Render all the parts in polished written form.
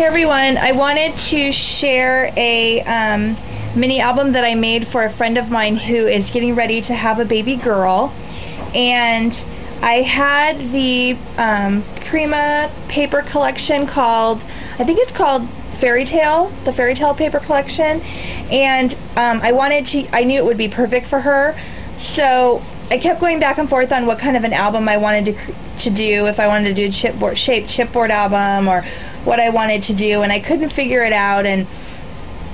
Hey everyone, I wanted to share a mini album that I made for a friend of mine who is getting ready to have a baby girl. And I had the Prima paper collection called, I think it's called Fairy Tale, the Fairy Tale paper collection. And I knew it would be perfect for her. So I kept going back and forth on what kind of an album I wanted to do, if I wanted to do a chipboard album or what I wanted to do, and I couldn't figure it out. And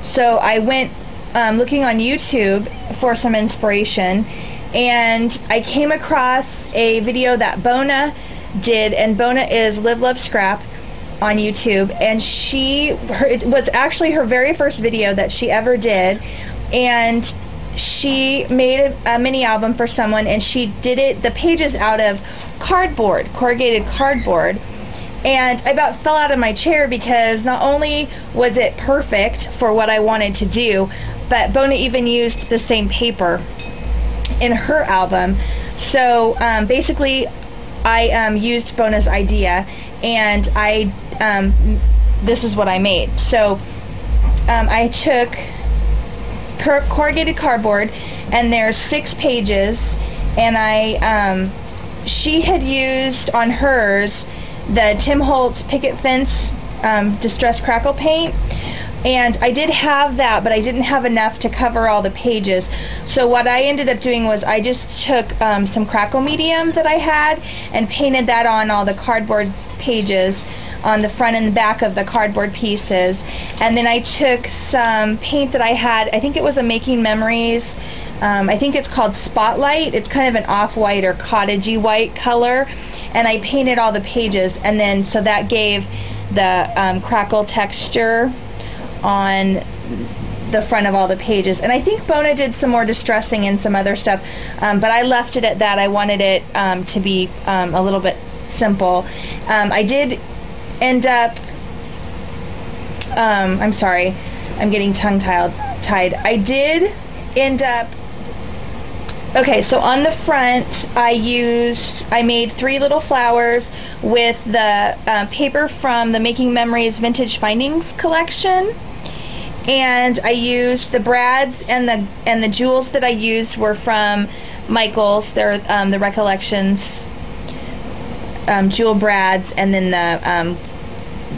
so I went looking on YouTube for some inspiration, and I came across a video that Bona did, and Bona is Live Love Scrap on YouTube, and it was actually her very first video that she ever did, and she made a mini album for someone, and she did the pages out of cardboard, corrugated cardboard. And I about fell out of my chair because not only was it perfect for what I wanted to do, but Bona even used the same paper in her album. So basically I used Bona's idea, and this is what I made. So I took corrugated cardboard, and there's 6 pages, and she had used on hers the Tim Holtz Picket Fence Distress Crackle Paint, and I did have that, but I didn't have enough to cover all the pages. So what I ended up doing was I just took some Crackle Medium that I had and painted that on all the cardboard pages on the front and back of the cardboard pieces. And then I took some paint that I had, I think it was a Making Memories, I think it's called Spotlight. It's kind of an off-white or cottagey white color, and I painted all the pages, and then so that gave the crackle texture on the front of all the pages. And I think Bona did some more distressing and some other stuff, but I left it at that. I wanted it to be a little bit simple. I did end up I'm sorry, I'm getting tongue-tied. I did end up, okay, so on the front I made 3 little flowers with the paper from the Making Memories Vintage Findings collection, and I used the brads, and the jewels that I used were from Michaels. They're the Recollections jewel brads, and then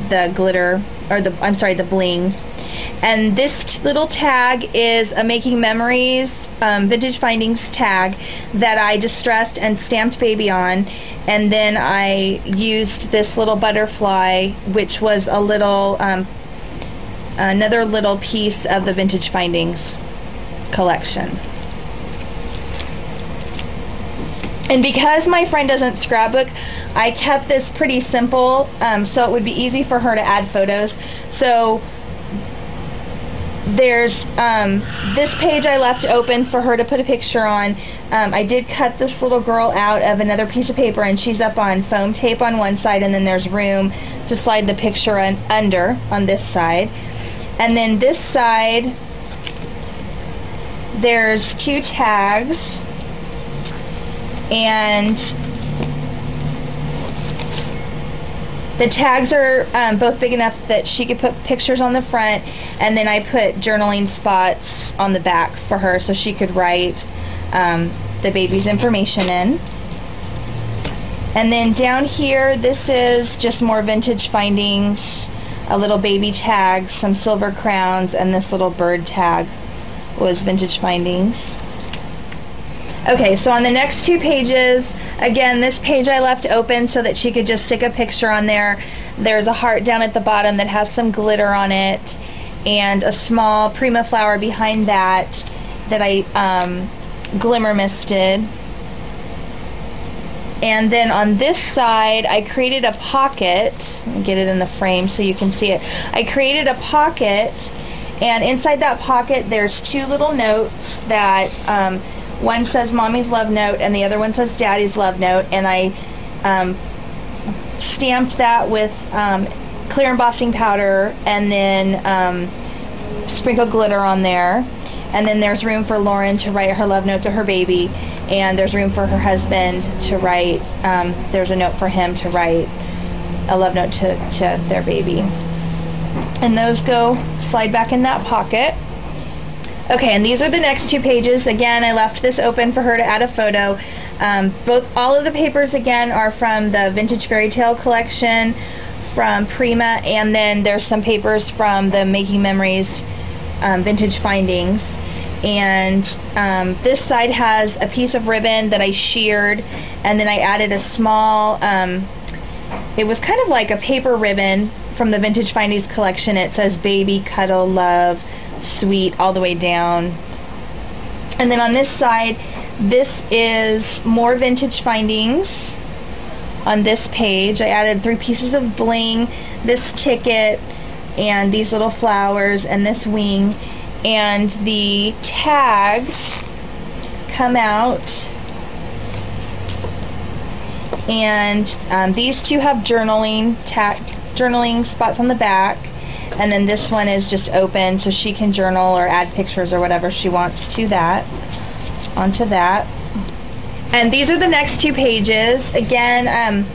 the glitter, or the bling. And this little tag is a Making Memories Vintage Findings tag that I distressed and stamped baby on, and then I used this little butterfly, which was a little another little piece of the Vintage Findings collection. And because my friend doesn't scrapbook, I kept this pretty simple, so it would be easy for her to add photos. So there's this page I left open for her to put a picture on. I did cut this little girl out of another piece of paper, and she's up on foam tape on one side, and then there's room to slide the picture under on this side. And then this side, there's 2 tags, and the tags are both big enough that she could put pictures on the front, and then I put journaling spots on the back for her so she could write the baby's information in. And then down here, this is just more Vintage Findings, a little baby tag, some silver crowns, and this little bird tag was Vintage Findings. Okay, so on the next 2 pages, again, this page I left open so that she could just stick a picture on there. There's a heart down at the bottom that has some glitter on it, and a small Prima flower behind that I glimmer misted. And then on this side, I created a pocket. Let me get it in the frame so you can see it. I created a pocket, and inside that pocket there's 2 little notes that one says Mommy's Love Note and the other one says Daddy's Love Note, and I stamped that with clear embossing powder, and then sprinkled glitter on there. And then there's room for Lauren to write her love note to her baby, and there's room for her husband to write, there's a note for him to write a love note to their baby. And those go slide back in that pocket. Okay, and these are the next 2 pages. Again, I left this open for her to add a photo. All of the papers again are from the Vintage Fairy Tale collection from Prima, and then there's some papers from the Making Memories Vintage Findings. And this side has a piece of ribbon that I sheared, and then I added a small, it was kind of like a paper ribbon from the Vintage Findings collection. It says baby, cuddle, love, sweet, all the way down. And then on this side, this is more Vintage Findings. On this page, I added 3 pieces of bling, this ticket, and these little flowers, and this wing. And the tags come out, and these 2 have journaling spots on the back, and then this one is just open so she can journal or add pictures or whatever she wants to that onto that. And these are the next 2 pages. Again,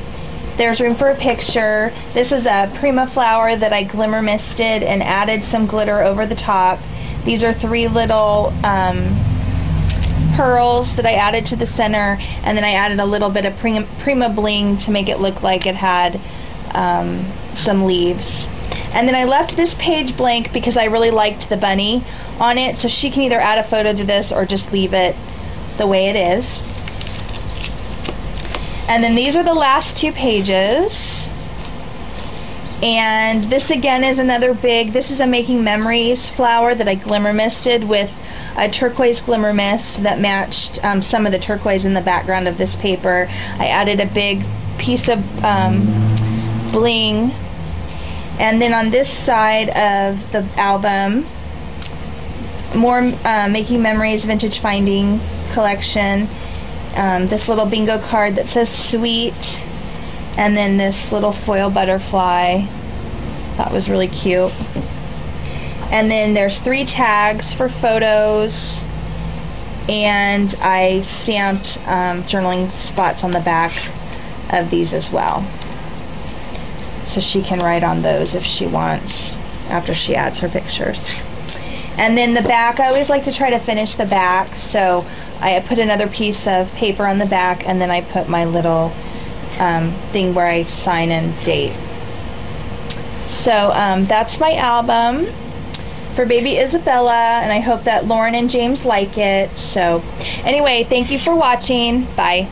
there's room for a picture. This is a Prima flower that I glimmer misted and added some glitter over the top. These are 3 little pearls that I added to the center, and then I added a little bit of Prima bling to make it look like it had some leaves. And then I left this page blank because I really liked the bunny on it, so she can either add a photo to this or just leave it the way it is. And then these are the last 2 pages. And this again is another big, this is a Making Memories flower that I glimmer misted with a turquoise glimmer mist that matched some of the turquoise in the background of this paper. I added a big piece of bling. And then on this side of the album, more Making Memories Vintage Finding collection. This little bingo card that says sweet, and then this little foil butterfly. That was really cute. And then there's 3 tags for photos, and I stamped journaling spots on the back of these as well, so she can write on those if she wants after she adds her pictures. And then the back, I always like to try to finish the back, so I put another piece of paper on the back, and then I put my little thing where I sign and date. So that's my album for baby Isabella, and I hope that Lauren and James like it. So anyway, thank you for watching. Bye.